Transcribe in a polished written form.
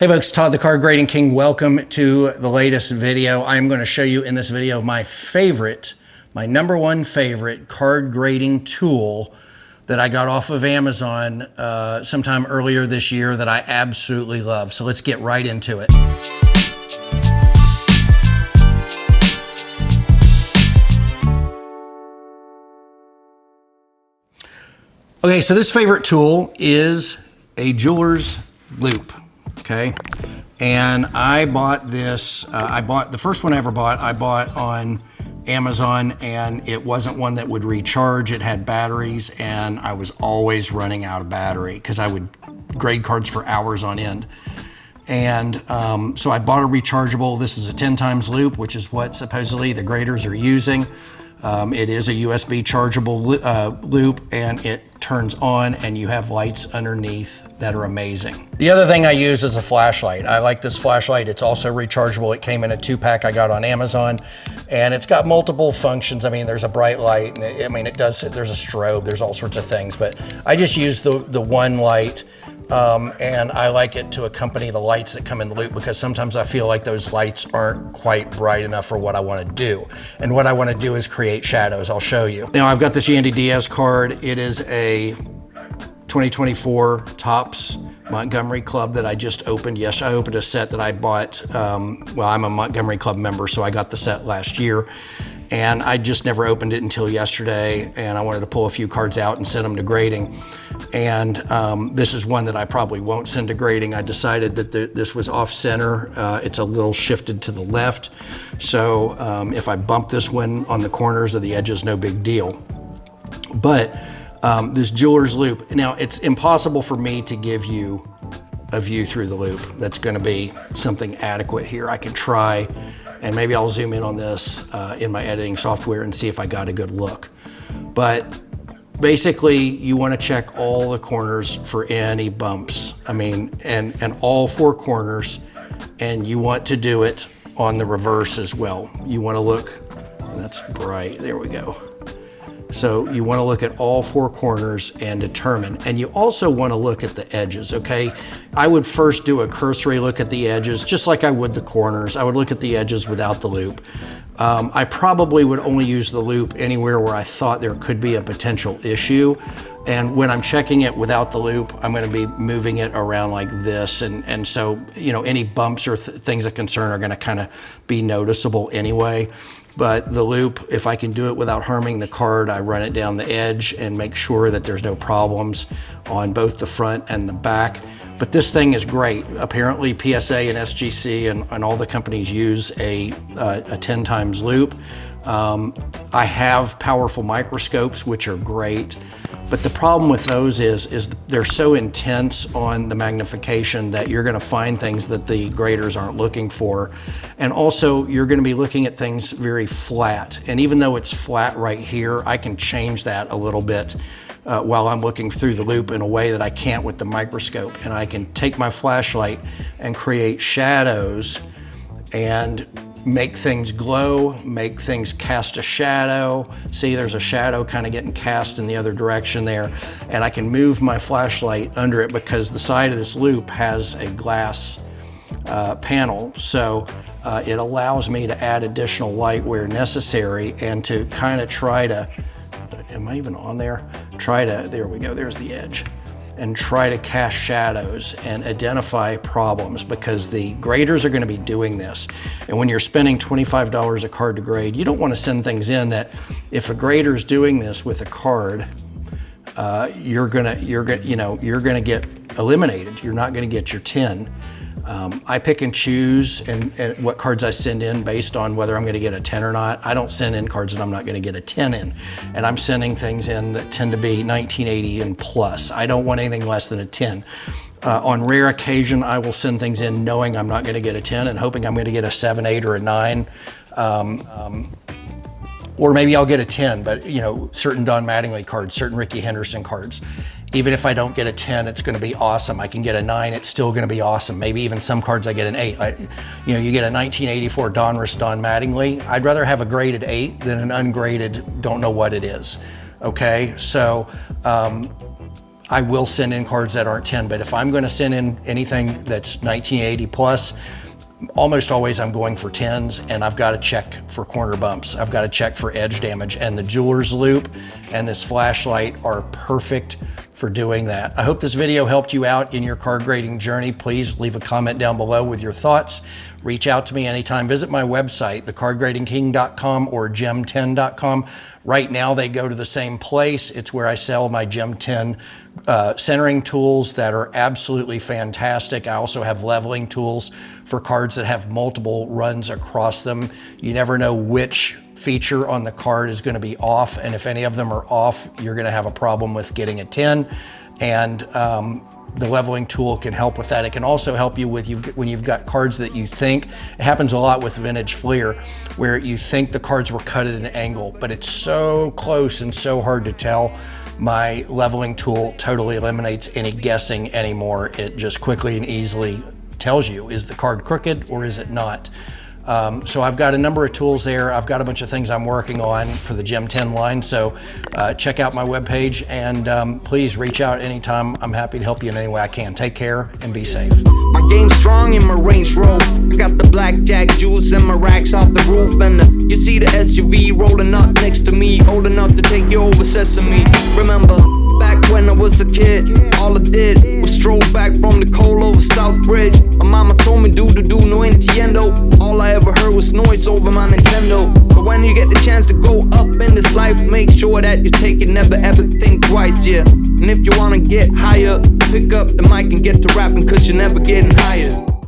Hey folks, Todd the Card Grading King. Welcome to the latest video. I'm going to show you in this video my number one favorite card grading tool that I got off of Amazon sometime earlier this year that I absolutely love. So let's get right into it. Okay, so this favorite tool is a jeweler's loupe. Okay, and I bought this, the first one I ever bought, I bought on Amazon, and it wasn't one that would recharge. It had batteries, and I was always running out of battery because I would grade cards for hours on end. And so I bought a rechargeable. This is a 10x Loupe, which is what supposedly the graders are using. It is a USB chargeable Loupe, and it turns on and you have lights underneath that are amazing. The other thing I use is a flashlight. I like this flashlight. It's also rechargeable. It came in a 2-pack I got on Amazon, and it's got multiple functions. I mean, there's a bright light, and there's a strobe, there's all sorts of things, but I just use the one light. And I like it to accompany the lights that come in the Loupe because sometimes I feel like those lights aren't quite bright enough for what I want to do. And what I want to do is create shadows. I'll show you. Now I've got this Diaz card. It is a 2024 Topps Montgomery Club that I just opened. Yes, I opened a set that I bought. Well, I'm a Montgomery Club member, so I got the set last year. And I just never opened it until yesterday, and I wanted to pull a few cards out and send them to grading. And this is one that I probably won't send to grading. I decided that this was off center. It's a little shifted to the left. So if I bump this one on the corners or the edges, no big deal. But this jeweler's Loupe, now it's impossible for me to give you a view through the Loupe that's gonna be something adequate here. I can try, and maybe I'll zoom in on this in my editing software and see if I got a good look. But basically, you want to check all the corners for any bumps. I mean, and all 4 corners, and you want to do it on the reverse as well. You want to look, that's bright, there we go. So you want to look at all 4 corners and determine. And you also want to look at the edges, okay? I would first do a cursory look at the edges, just like I would the corners. I would look at the edges without the Loupe. I probably would only use the Loupe anywhere where I thought there could be a potential issue. And when I'm checking it without the Loupe, I'm going to be moving it around like this. And so, you know, any bumps or things of concern are going to kind of be noticeable anyway. But the Loupe, if I can do it without harming the card, I run it down the edge and make sure that there's no problems on both the front and the back. But this thing is great. Apparently PSA and SGC and all the companies use a 10x Loupe. I have powerful microscopes, which are great. But the problem with those is they're so intense on the magnification that you're gonna find things that the graders aren't looking for. And also you're gonna be looking at things very flat. And even though it's flat right here, I can change that a little bit while I'm looking through the Loupe in a way that I can't with the microscope. And I can take my flashlight and create shadows and make things glow, make things cast a shadow. See, there's a shadow kind of getting cast in the other direction there. And I can move my flashlight under it because the side of this Loupe has a glass panel. So it allows me to add additional light where necessary and to kind of try to, am I even on there? There we go, there's the edge. And try to cast shadows and identify problems because the graders are going to be doing this. And when you're spending $25 a card to grade, you don't want to send things in that if a grader is doing this with a card, you're gonna get eliminated. You're not going to get your 10. I pick and choose and what cards I send in based on whether I'm going to get a 10 or not. I don't send in cards that I'm not going to get a 10 in. And I'm sending things in that tend to be 1980 and plus. I don't want anything less than a 10. On rare occasion, I will send things in knowing I'm not going to get a 10 and hoping I'm going to get a 7, 8, or a 9. Or maybe I'll get a 10, but you know, certain Don Mattingly cards, certain Ricky Henderson cards, even if I don't get a 10, it's going to be awesome. I can get a 9, it's still going to be awesome. Maybe even some cards I get an 8. You get a 1984 Donruss Don Mattingly. I'd rather have a graded 8 than an ungraded don't know what it is. Okay, so I will send in cards that aren't 10, but if I'm gonna send in anything that's 1980 plus, almost always I'm going for 10s, and I've got to check for corner bumps. I've got to check for edge damage, and the jeweler's loupe and this flashlight are perfect for doing that. I hope this video helped you out in your card grading journey. Please leave a comment down below with your thoughts. Reach out to me anytime. Visit my website, thecardgradingking.com or gem10.com. Right now they go to the same place. It's where I sell my Gem 10 centering tools that are absolutely fantastic. I also have leveling tools for cards that have multiple runs across them. You never know which feature on the card is going to be off, and if any of them are off, you're going to have a problem with getting a 10. And the leveling tool can help with that. It can also help you with when you've got cards that you think, it happens a lot with vintage Fleer, where you think the cards were cut at an angle, but it's so close and so hard to tell. My leveling tool totally eliminates any guessing anymore. It just quickly and easily tells you, is the card crooked or is it not? So I've got a number of tools there. I've got a bunch of things I'm working on for the Gem 10 line. So check out my webpage, and please reach out anytime. I'm happy to help you in any way I can. Take care and be safe. My game's strong in my range roll. I got the blackjack juice and my racks off the roof, and you see the SUV rolling up next to me, old enough to take you over Sesame. Remember, back when I was a kid, all I did was stroll back from the cold over South Bridge. My mama told me do no entiendo. All I ever heard was noise over my Nintendo. But when you get the chance to go up in this life, make sure that you take it, never ever think twice, yeah. And if you wanna get higher, pick up the mic and get to rapping, cause you're never getting higher.